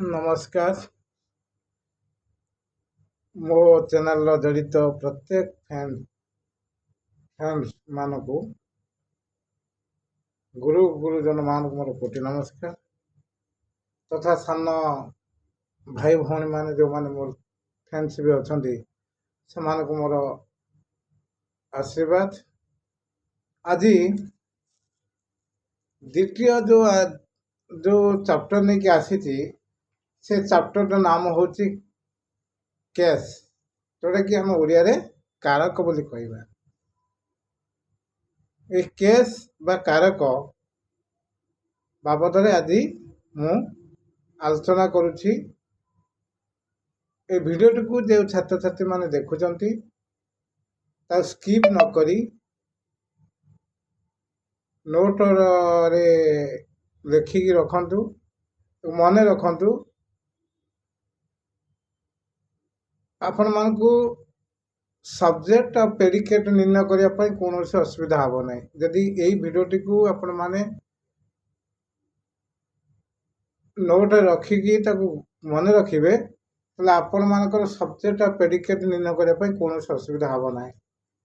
नमस्कार मो चैनल जड़ित प्रत्येक फ्रेंड्स मानक गुरुजन मानक मोर कोटि नमस्कार तथा सान भाई भौणी माने जो माने मोर फ्रेंड्स भी अच्छा से मोर आशीर्वाद। आज द्वितीय जो चैप्टर नहीं कि आसी से चैप्टर नाम हूँ केस जोटा कि आम ओडिया रे कारक बोली कहबा। ए केस बा कारक बाबद आज मु आलोचना करुछि। ए भिडियोटी को जो छात्र छात्री माने देखुचंती ता स्किप न करी नोट रे लिखिकी रखंतु मन रखंतु। आपण मानकु सब्जेक्ट और प्रेडिकेट निर्णय करने कौन असुविधा हम ना जदि यही भिडियोटी को आपण माने नोट रखिकी मन रखिए तो आपण मानकर सब्जेक्ट और प्रेडिकेट निर्णय करने कौन असुविधा हम ना।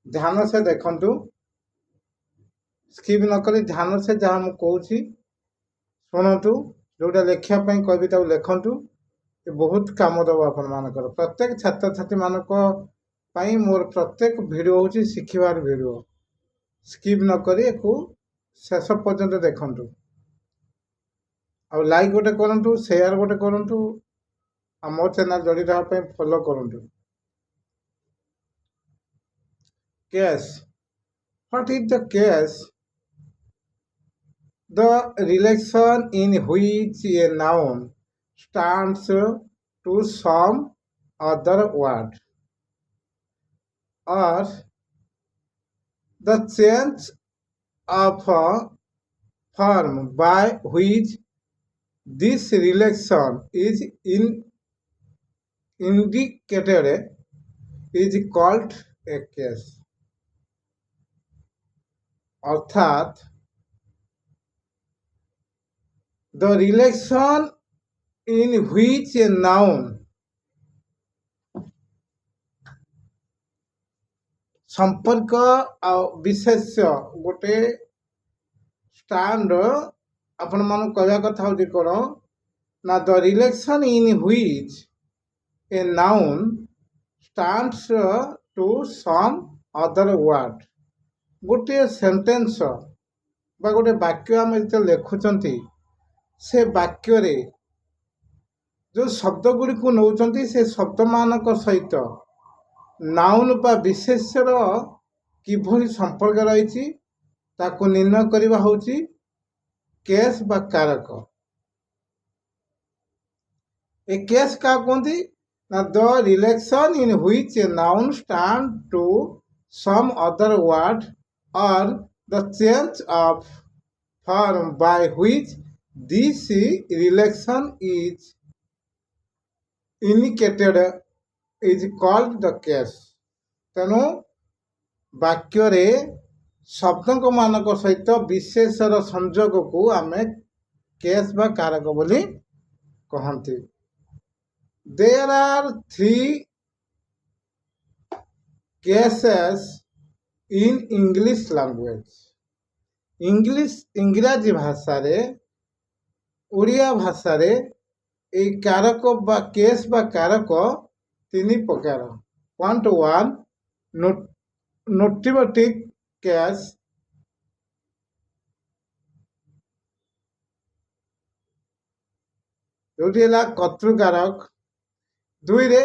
ध्यान से देखंतु स्किप न करी ध्यान से जहाँ मुझे कहूँ शुणु जोटा लिखापी कह लिखंतु बहुत कम दब आपण मानकर प्रत्येक छात्र छात्री मानक मोर प्रत्येक वीडियो हूँ शिखबार वीडियो। स्किप न करी शेष पर्यंत देखंतु आ लाइक गोटे करंतु शेयर गोटे करंतु आ मो चैनल जोड़ी रहा फॉलो करंतु। Case what is the case? The relation in which a noun stands to some other word or the change of a form by which this relation is indicated is called a case। अर्थात the relation in which a noun संपर्क विशेष्य गोटे stand आपण मान कहवा कथा हूँ कौन ना the relation in which a noun stands to some other word. गोटे सेंटेंस बा गोटे वाक्य आम जो लिखुंट से वाक्य रे जो शब्द गुड़ी को नौकरी से शब्द मान सहित नाउन बा विशेष्यर किभली संपर्क रही निर्णय करवा हूँ केस बा कारक। ए केस क्या कहती ना the relation in which a noun stand to some other word or the change of form by which this relation is indicated is called the case. तेणु वाक्य रे शब्द मानक सहित विशेषर संयोग को आम केस बा कारक बोली कहती। There are three cases in English language. इंग्राजी भाषा रे ओडिया भाषा रे ए कारक बा केस बा कारक तीन प्रकार। पॉइंट वन नोटिवेटिव केस, जोटी कर्तृकारक। दुई रे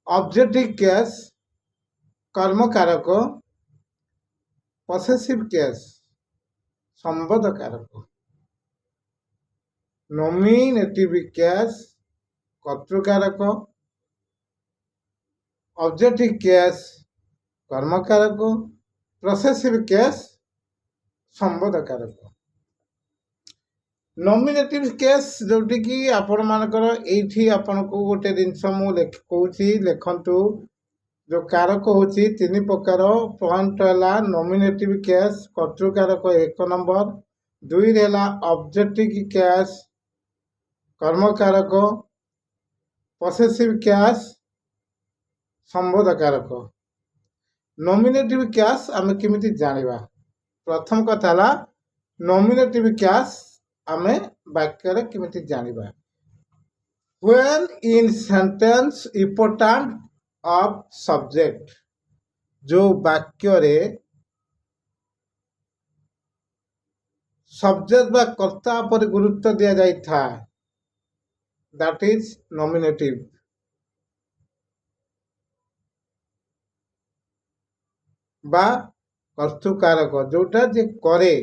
ऑब्जेक्टिव केस कर्म कारक। पॉसेसिव केस संबोध कारक। नॉमिनेटिव केस कर्तृकारक। ऑब्जेक्टिव केस कर्म कारक। प्रोसेसिव केस संबोध कारक। नॉमिनेटिव केस जोटी कि आपण मानकर एठी आपण को गोटे जिनस मु कहूँ लिखंतु जो कारक हूँ तीन प्रकार। पॉइंट है नॉमिनेटिव केस कर्तृकारक एक नंबर। दुई है ऑब्जेक्टिव केस कर्म कारक। ପସେସିଭ୍ କ୍ୟାସ୍ ସମ୍ବୋଧକାରକ। ନୋମିନେଟିଭ୍ କ୍ୟାସ୍ ଆମେ କେମିତି ଜାଣିବା? ପ୍ରଥମ କଥା ହେଲା ନୋମିନେଟିଭ୍ କ୍ୟାସ୍ ଆମେ ବାକ୍ୟରେ କେମିତି ଜାଣିବା? When in sentence important of subject, जो ବାକ୍ୟରେ ସବଜେକ୍ଟ ବା କର୍ତ୍ତା ଉପରେ ଗୁରୁତ୍ୱ ଦିଆଯାଇଥାଏ, that is nominative। বা କର୍ତ୍ତୃକାରକ, ଯୋଉଟା ଯେ କରେ,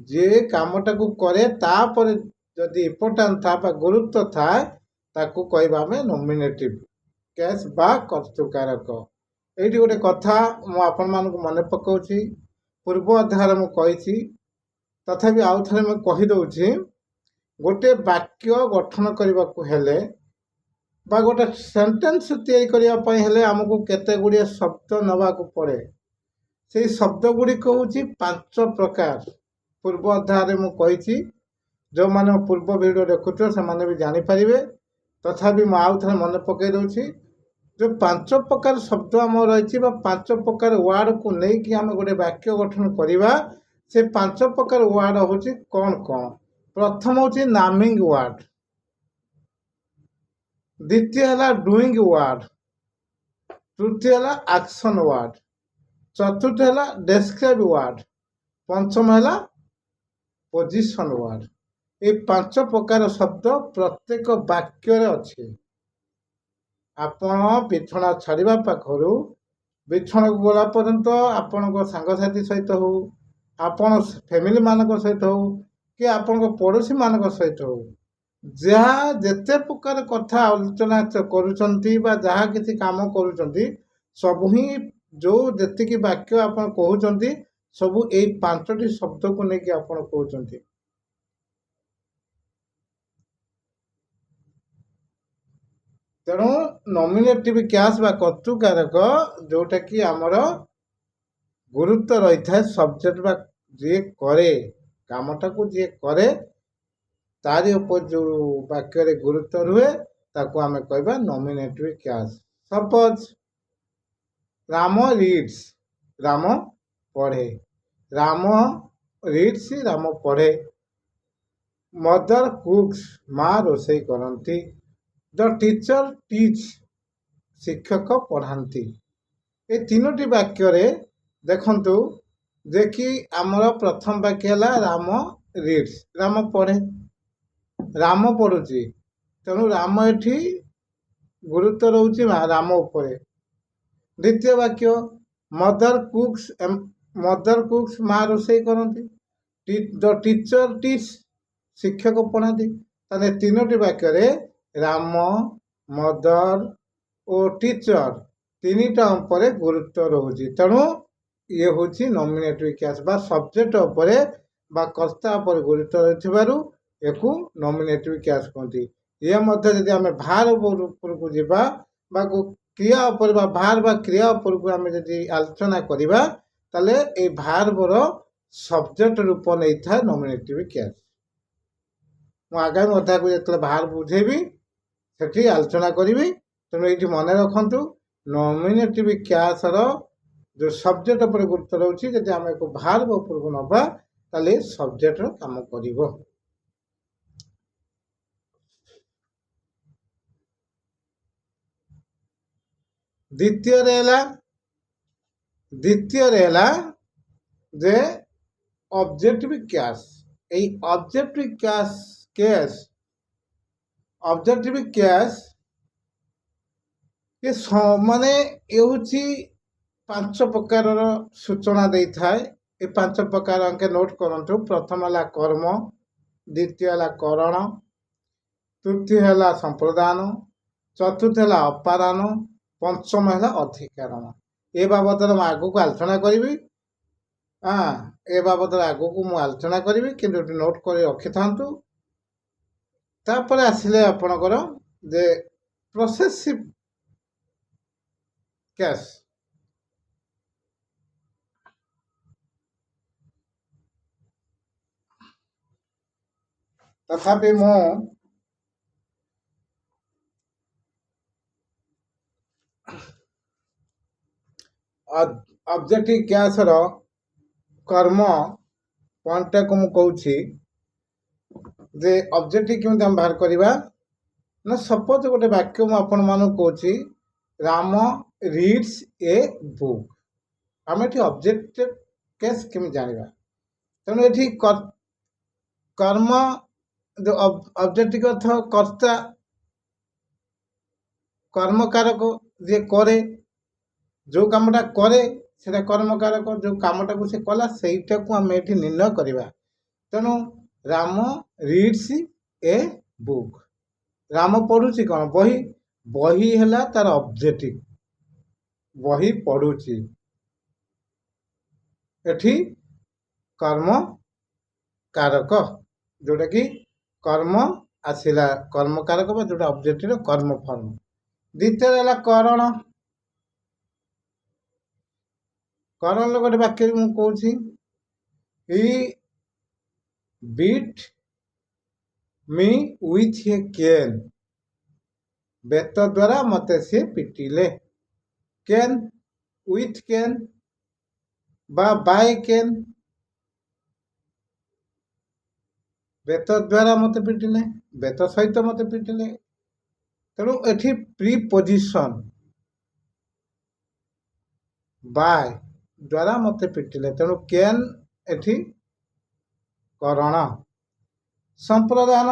ଯେ କାମଟାକୁ କରେ ତାପରେ ଯଦି ଇମ୍ପୋର୍ଟାଣ୍ଟ ଥାଏ ବା ଗୁରୁତ୍ୱ ଥାଏ ତାକୁ କହିବା ଆମେ ନୋମିନେଟିଭ୍ କେସ୍ ବା କର୍ତ୍ତୃକାରକ। ଏଇଠି ଗୋଟେ କଥା ମୁଁ ଆପଣମାନଙ୍କୁ ମନେ ପକାଉଛି, ପୂର୍ବ ଅଧ୍ୟାୟରେ ମୁଁ କହିଛି, ତଥାପି ଆଉ ଥରେ ମୁଁ କହିଦେଉଛି। ଗୋଟେ ବାକ୍ୟ ଗଠନ କରିବାକୁ ହେଲେ ବା ଗୋଟେ ସେଣ୍ଟେନ୍ସ ତିଆରି କରିବା ପାଇଁ ହେଲେ ଆମକୁ କେତେ ଗୁଡ଼ିଏ ଶବ୍ଦ ନେବାକୁ ପଡ଼େ। ସେଇ ଶବ୍ଦ ଗୁଡ଼ିକ ହେଉଛି 5 ପ୍ରକାର। ପୂର୍ବ ଅଧ୍ୟାୟରେ ମୁଁ କହିଛି, ଯେଉଁମାନେ ପୂର୍ବ ଭିଡ଼ିଓ ଦେଖୁଥିବେ ସେମାନେ ବି ଜାଣିପାରିବେ। ତଥାପି ମୁଁ ଆଉ ଥରେ ମନେ ପକାଇ ଦେଉଛି, ଯେଉଁ 5 ପ୍ରକାର ଶବ୍ଦ ଆମର ରହିଛି ବା 5 ପ୍ରକାର ୱାର୍ଡ଼କୁ ନେଇକି ଆମେ ଗୋଟେ ବାକ୍ୟ ଗଠନ କରିବା, ସେ 5 ପ୍ରକାର ୱାର୍ଡ଼ ହେଉଛି କ'ଣ କ'ଣ? ପ୍ରଥମ ହେଉଛି ନାମିଂ ୱାର୍ଡ଼, ଦ୍ୱିତୀୟ ହେଲା ଡୁଇଂ ୱାର୍ଡ଼, ତୃତୀୟ ହେଲା ଆକ୍ସନ୍ ୱାର୍ଡ଼, ଚତୁର୍ଥ ହେଲା ଡେସ୍କ୍ରାଇବ୍ ୱାର୍ଡ଼, ପଞ୍ଚମ ହେଲା ପୋଜିସନ୍ ୱାର୍ଡ଼। এই 5 ପ୍ରକାର ଶବ୍ଦ ପ୍ରତ୍ୟେକ ବାକ୍ୟରେ ଅଛି। ଆପଣ ବିଛଣା ଛାଡ଼ିବା ପାଖରୁ ବିଛଣାକୁ ଗଲା ପର୍ଯ୍ୟନ୍ତ ଆପଣଙ୍କ ସାଙ୍ଗସାଥି ସହିତ ହଉ, ଆପଣ ଫ୍ୟାମିଲି ମାନଙ୍କ ସହିତ ହଉ, କି ଆପଣଙ୍କ ପଡ଼ୋଶୀମାନଙ୍କ ସହିତ ହଉ, ଯାହା ଯେତେ ପ୍ରକାର କଥା ଆଲୋଚନା କରୁଛନ୍ତି ବା ଯାହା କିଛି କାମ କରୁଛନ୍ତି, ସବୁ ହିଁ ଯେଉଁ ଯେତିକି ବାକ୍ୟ ଆପଣ କହୁଛନ୍ତି ସବୁ ଏଇ 5ଟି ଶବ୍ଦକୁ ନେଇକି ଆପଣ କହୁଛନ୍ତି। ତେଣୁ ନୋମିନେଟିଭ୍ କ୍ୟାସ୍ ବା କର୍ତ୍ତୃକାରକ, ଯେଉଁଟାକି ଆମର ଗୁରୁତ୍ୱ ରହିଥାଏ ସବଜେକ୍ଟ ବା ଯିଏ କରେ କାମଟାକୁ, ଯିଏ କରେ ତାରି ଉପରେ ଯେଉଁ ବାକ୍ୟରେ ଗୁରୁତ୍ୱ ରୁହେ ତାକୁ ଆମେ କହିବା nominative case. Suppose Ram reads, Ram ପଢ଼େ, ରାମ ରିଡ୍ସ ରାମ ପଢ଼େ। ମଦର କୁକ୍ସ, ମା ରୋଷେଇ କରନ୍ତି। ଦ ଟିଚର ଟିଚ୍, ଶିକ୍ଷକ ପଢ଼ାନ୍ତି। ଏ 3ଟି ବାକ୍ୟରେ ଦେଖନ୍ତୁ ଯେ କି ଆମର ପ୍ରଥମ ବାକ୍ୟ ହେଲା ରାମ ରିଡ୍ସ, ରାମ ପଢ଼େ, ରାମ ପଢ଼ୁଛି, ତେଣୁ ରାମ ଏଠି ଗୁରୁତ୍ୱ ରହୁଛି ରାମ ଉପରେ। ଦ୍ୱିତୀୟ ବାକ୍ୟ ମଦର କୁକ୍ସ, ମା ରୋଷେଇ କରନ୍ତି। ଦ ଟିଚର ଟିଚ୍, ଶିକ୍ଷକ ପଢ଼ାନ୍ତି। ତାହେଲେ 3ଟି ବାକ୍ୟରେ ରାମ, ମଦର ଓ ଟିଚର 3ଟା ଉପରେ ଗୁରୁତ୍ୱ ରହୁଛି। ତେଣୁ ଇଏ ହେଉଛି ନୋମିନେଟିଭ୍ କ୍ୟାସ୍ ବା ସବଜେକ୍ଟ ଉପରେ ବା କର୍ତ୍ତା ଉପରେ ଗୁରୁତ୍ୱ ରହିଥିବାରୁ ଏକୁ ନୋମିନେଟିଭ୍ କ୍ୟାସ୍ କୁହନ୍ତି। ଇଏ ମଧ୍ୟ ଯଦି ଆମେ ଭାର ଉପରକୁ ଯିବା ବା କ୍ରିୟା ଉପରେ ବା ଭାର ବା କ୍ରିୟା ଉପରକୁ ଆମେ ଯଦି ଆଲୋଚନା କରିବା, ତାହେଲେ ଏଇ ଭାର୍ବର ସବଜେକ୍ଟ ରୂପ ନେଇଥାଏ ନୋମିନେଟିଭ୍ କ୍ୟାସ୍। ମୁଁ ଆଗାମୀ ଅଧ୍ୟାୟକୁ ଯେତେବେଳେ ଭାର ବୁଝେଇବି ସେଠି ଆଲୋଚନା କରିବି। ତେଣୁ ଏଇଠି ମନେ ରଖନ୍ତୁ, ନୋମିନେଟିଭ୍ କ୍ୟାସ୍ର ଯେଉଁ ସବଜେକ୍ଟ ଉପରେ ଗୁରୁତ୍ୱ ରହୁଛି, ଯଦି ଆମେ ଏକୁ ଭାର୍ବ ଉପରକୁ ନେବା ତାହେଲେ ସବଜେକ୍ଟର କାମ କରିବ। ଦ୍ୱିତୀୟରେ ହେଲା ଯେ ଅବଜେକ୍ଟିଭ୍ କ୍ୟାସ୍। এই অবজেক্টিভ କ୍ୟାସ୍ ମାନେ ହେଉଛି 5 ପ୍ରକାରର ସୂଚନା ଦେଇଥାଏ। ଏ 5 ପ୍ରକାର ଅଙ୍କେ ନୋଟ୍ କରନ୍ତୁ। ପ୍ରଥମ ହେଲା କର୍ମ, ଦ୍ୱିତୀୟ ହେଲା କରଣ, ତୃତୀୟ ହେଲା ସମ୍ପ୍ରଦାନ, ଚତୁର୍ଥ ହେଲା ଅପାଦାନ, ପଞ୍ଚମ ହେଲା ଅଧିକାରଣ। ଏ ବାବଦରେ ମୁଁ ଆଗକୁ ଆଲୋଚନା କରିବି। ଏ ବାବଦରେ ଆଗକୁ ମୁଁ ଆଲୋଚନା କରିବି, କିନ୍ତୁ ଏଠି ନୋଟ୍ କରି ରଖିଥାନ୍ତୁ। ତାପରେ ଆସିଲେ ଆପଣଙ୍କର ଯେ ପସେସିଭ୍ କ୍ୟାସ୍। ତଥାପି ମୁଁ ଅବଜେକ୍ଟିଭ କ୍ୟାସ୍ର କର୍ମ ପଏଣ୍ଟଟାକୁ ମୁଁ କହୁଛି ଯେ ଅବଜେକ୍ଟିଭ କେମିତି ଆମେ ବାହାର କରିବା ନା ସପୋଜ ଗୋଟେ ବାକ୍ୟ ମୁଁ ଆପଣମାନଙ୍କୁ କହୁଛି ରାମ ରିଡ୍ସ ଏ ବୁକ୍। ଆମେ ଏଠି ଅବଜେକ୍ଟିଭ କେସ୍ କେମିତି ଜାଣିବା? ତେଣୁ ଏଠି କର୍ମ ଅବଜେକ୍ଟିଭ ଅର୍ଥ କର୍ତ୍ତା କର୍ମକାରକ ଯିଏ କରେ, ଯେଉଁ କାମଟା କରେ ସେଟା କର୍ମକାରକ, ଯେଉଁ କାମଟାକୁ ସେ କଲା ସେଇଟାକୁ ଆମେ ଏଠି ନିର୍ଣ୍ଣୟ କରିବା। ତେଣୁ ରାମ ରିଡ୍ସ ଏ ବୁକ୍। ରାମ ପଢ଼ୁଛି କ'ଣ? ବହି। ବହି ହେଲା ତାର ଅବଜେକ୍ଟିଭ, ବହି ପଢ଼ୁଛି। ଏଠି କର୍ମକାରକ ଯେଉଁଟାକି କର୍ମ ଆସିଲା, କର୍ମକାରକ ବା ଯେଉଁଟା ଅବଜେକ୍ଟିଭର କର୍ମ ଫର୍ମ। ଦ୍ୱିତୀୟରେ ହେଲା କରଣ। କରଣ ଗୋଟେ ବାକ୍ୟରେ ମୁଁ କହୁଛି ହି ବିଟ୍ ମି ୱିଥ୍ ଏ କେନ୍। ବେତ ଦ୍ୱାରା ମୋତେ ସିଏ ପିଟିଲେ। କେନ୍, ୱିଥ୍ କେନ୍ বা ବାଇ କେନ୍। ବେତ ଦ୍ୱାରା ମୋତେ ପିଟିଲେ, ବେତ ସହିତ ମୋତେ ପିଟିଲେ। ତେଣୁ ଏଠି ପ୍ରିପୋଜିସନ୍ ବାଇ ଦ୍ୱାରା ମୋତେ ପିଟିଲେ। ତେଣୁ କେନ୍ ଏଠି କରଣ। ସମ୍ପ୍ରଦାନ।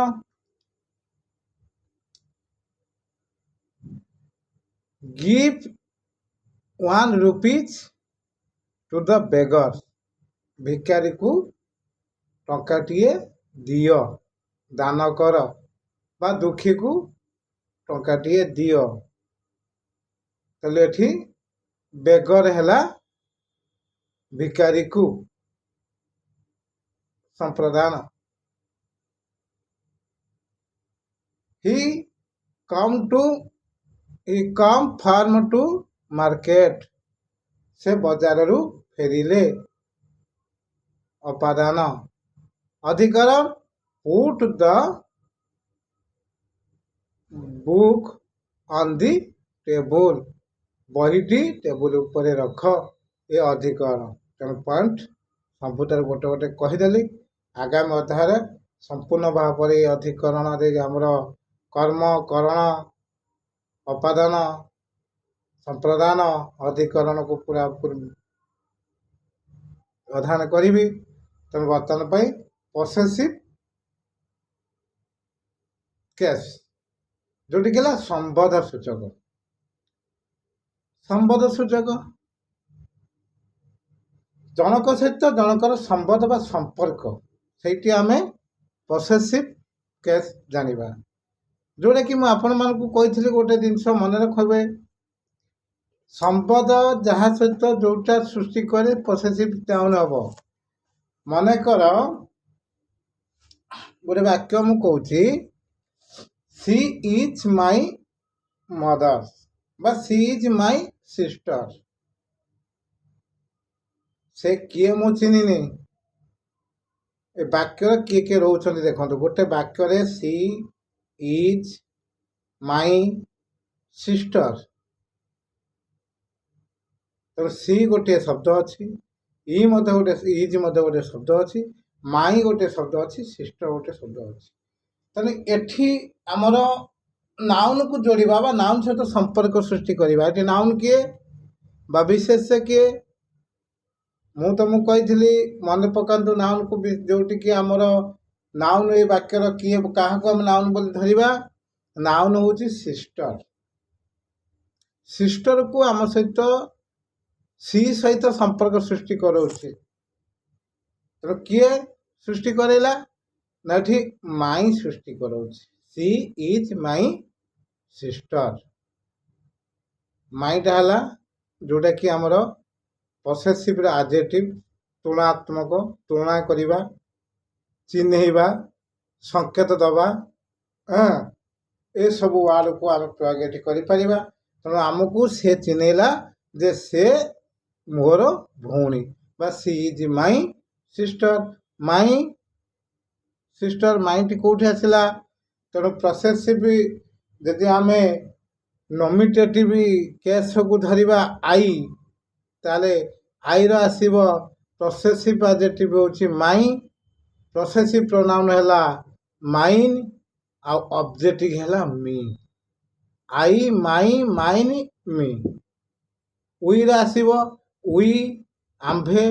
Give 1 rupees to the beggar. ଭିକାରୀକୁ ଟଙ୍କାଟିଏ ଦିଅ, ଦାନ କର। ବା ଦୁଃଖୀକୁ ଟଙ୍କାଟିଏ ଦିଅ। ତାହେଲେ ଏଠି ବେଗର ହେଲା ଭିକାରୀକୁ, ସମ୍ପ୍ରଦାନ। He came from to market. ସେ ବଜାରରୁ ଫେରିଲେ, ଅପାଦାନ। ଅଧିକରଣ put the book on the table. ବହିଟି ଟେବୁଲ ଉପରେ ରଖ, ଏ ଅଧିକରଣ। ତେଣୁ ପଏଣ୍ଟ ସବୁଠାରୁ ଗୋଟେ ଗୋଟେ କହିଦେଲି। ଆଗାମୀ ଅଧ୍ୟାୟରେ ସମ୍ପୂର୍ଣ୍ଣ ଭାବରେ ଏ ଅଧିକରଣରେ ଆମର କର୍ମ, କରଣ, ଅପାଦାନ, ସମ୍ପ୍ରଦାନ, ଅଧିକରଣକୁ ପୁରା ଅଧ୍ୟୟନ କରିବି। ତେଣୁ ବର୍ତ୍ତମାନ ପାଇଁ ପସେସିଭ କେସ୍ ଯେଉଁଠିକି ହେଲା ସମ୍ବୋଧ ସୂଚକ। ସମ୍ବୋଧ ସୂଚକ ଜଣକ ସହିତ ଜଣକର ସମ୍ବନ୍ଧ ବା ସମ୍ପର୍କ, ସେଇଠି ଆମେ ପସେସିଭ କେସ୍ ଜାଣିବା। ଯେଉଁଟାକି ମୁଁ ଆପଣମାନଙ୍କୁ କହିଥିଲି ଗୋଟେ ଜିନିଷ ମନେ ରଖିବେ, ସମ୍ବନ୍ଧ ଯାହା ସହିତ ଯେଉଁଟା ସୃଷ୍ଟି କରେ ପସେସିଭ ଟାଉନ୍ ହେବ। ମନେକର ଗୋଟେ ବାକ୍ୟ ମୁଁ କହୁଛି ସି ଇଜ୍ ମାଇ ମଦର ବା ସି ଇଜ୍ ମାଇ ସିଷ୍ଟର। ସେ କିଏ ମୁଁ ଚିହ୍ନିନି। ଏ ବାକ୍ୟରେ କିଏ କିଏ ରହୁଛନ୍ତି ଦେଖନ୍ତୁ। ଗୋଟେ ବାକ୍ୟରେ ସି ଇଜ୍ ମାଇ ସିଷ୍ଟର। ତେଣୁ ସି ଗୋଟିଏ ଶବ୍ଦ ଅଛି, ଇଜ୍ ମଧ୍ୟ ଗୋଟେ ଶବ୍ଦ ଅଛି, ମାଇ ଗୋଟେ ଶବ୍ଦ ଅଛି, ସିଷ୍ଟର ଗୋଟେ ଶବ୍ଦ ଅଛି। ତେଣୁ ଏଠି ଆମର ନାଉନକୁ ଯୋଡ଼ିବା ବା ନାଉନ ସହିତ ସମ୍ପର୍କ ସୃଷ୍ଟି କରିବା। ଏଠି ନାଉନ କିଏ ବା ବିଶେଷ କିଏ? ମୁଁ ତମକୁ କହିଥିଲି ମନେ ପକାନ୍ତୁ ନାଉନକୁ, ଯେଉଁଠିକି ଆମର ନାଉନ ଏ ବାକ୍ୟର କିଏ, କାହାକୁ ଆମେ ନାଉନ ବୋଲି ଧରିବା? ନାଉନ ହେଉଛି ସିଷ୍ଟର। ସିଷ୍ଟରକୁ ଆମ ସହିତ ସି ସହିତ ସମ୍ପର୍କ ସୃଷ୍ଟି କରାଉଛି। ତେଣୁ କିଏ ସୃଷ୍ଟି କରାଇଲା? ନା ଏଠି ମାଇ ସୃଷ୍ଟି କରାଉଛି। She is my sister. ମାଇଟା ହେଲା ଯେଉଁଟାକି ଆମର ପସେସିଭର ଆଡଜେକ୍ଟିଭ, ତୁଳନାତ୍ମକ, ତୁଳନା କରିବା, ଚିହ୍ନେଇବା, ସଂକେତ ଦେବା, ଏସବୁ ୱାର୍ଡ଼କୁ ଆମେ ପ୍ରୟୋଗ ଏଠି କରିପାରିବା। ତେଣୁ ଆମକୁ ସେ ଚିହ୍ନେଇଲା ଯେ ସେ ମୋର ଭଉଣୀ ବା she is my sister. My sister, ମାଇଟି କେଉଁଠି ଆସିଲା? ତେଣୁ ପସେସିଭ ଯଦି ଆମେ ନୋମିନେଟିଭ କେସ୍କୁ ଧରିବା ଆଇ, ताले आई रो आसीबो प्रोसेसिव एडजेक्टिव होची माई प्रोसेसिव प्रोनाउन हैला माइन आ ऑब्जेक्टिव हैला मी आई माई माइन मी उई रो आसीबो उई आंभे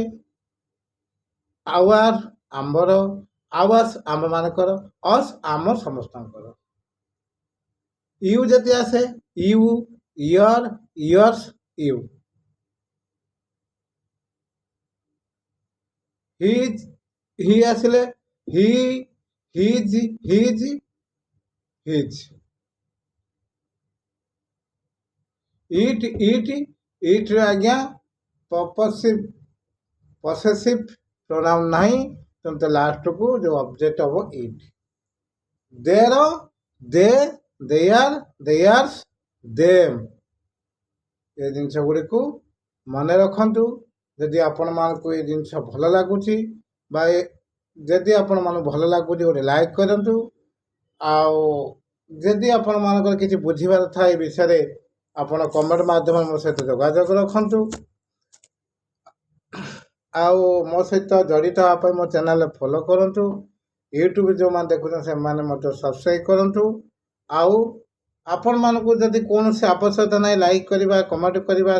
आवर आंबर आवास आम मानकर अस आम समस्तंकर यू जति आसे you your yours you he आसिले he his his his it it आज्ञा पॉसेसिव प्रोनाउन नहीं तो लास्ट को जो ऑब्जेक्ट हो it their they their theirs them ये जिनस गुड़ी को मन रखु जदि आपण मानक ये जिनस भल लगुच जदि आपण मान भल लगुच गोटे लाइक करूँ आदि आपण मानकर किसी बुझीबार था ये विषय आपण कमेंट माध्यम मो सहित जोगाजोग रखु मो सहित जड़ित हाँपाई मो चैनल फॉलो करूँ यूट्यूब जो मैंने देखुं से सब्सक्राइब करूँ आपण मानक जदि कौन से आवश्यकता ना लाइक करवा कमेंट करवा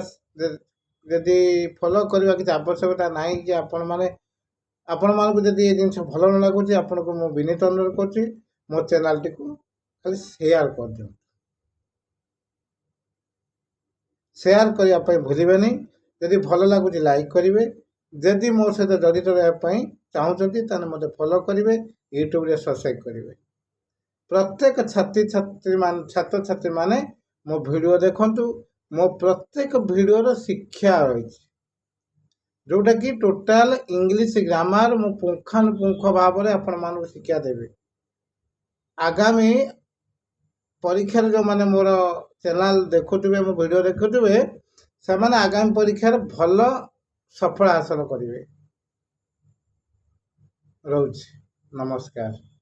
जदि फॉलो करवा किसी आवश्यकता ना कि आपण मानक जदि ये जिन भल न लगुच आपन को मो विनीत अनुरोध कर मो चैनल टी को खाली शेयर कर दियो शेयर करने भूलें जदि भल लगुच लाइक करेंगे जदि मो सहित जड़ित रही चाहते मत फॉलो करेंगे यूट्यूब सब्सक्राइब करेंगे प्रत्येक छात्र छात्री माने मो वीडियो देखंतु मो प्रत्येक वीडियो शिक्षा रही जोटा कि टोटाल इंग्लिश ग्रामर मो पुंखानुपुंख भाव में आपण मान शिक्षा देवे आगामी परीक्षा जो माने मोर चैनल देखुवे मो वीडियो देखुवे से माने आगामी परीक्षा भल सफल हासिल करेंगे रोज नमस्कार।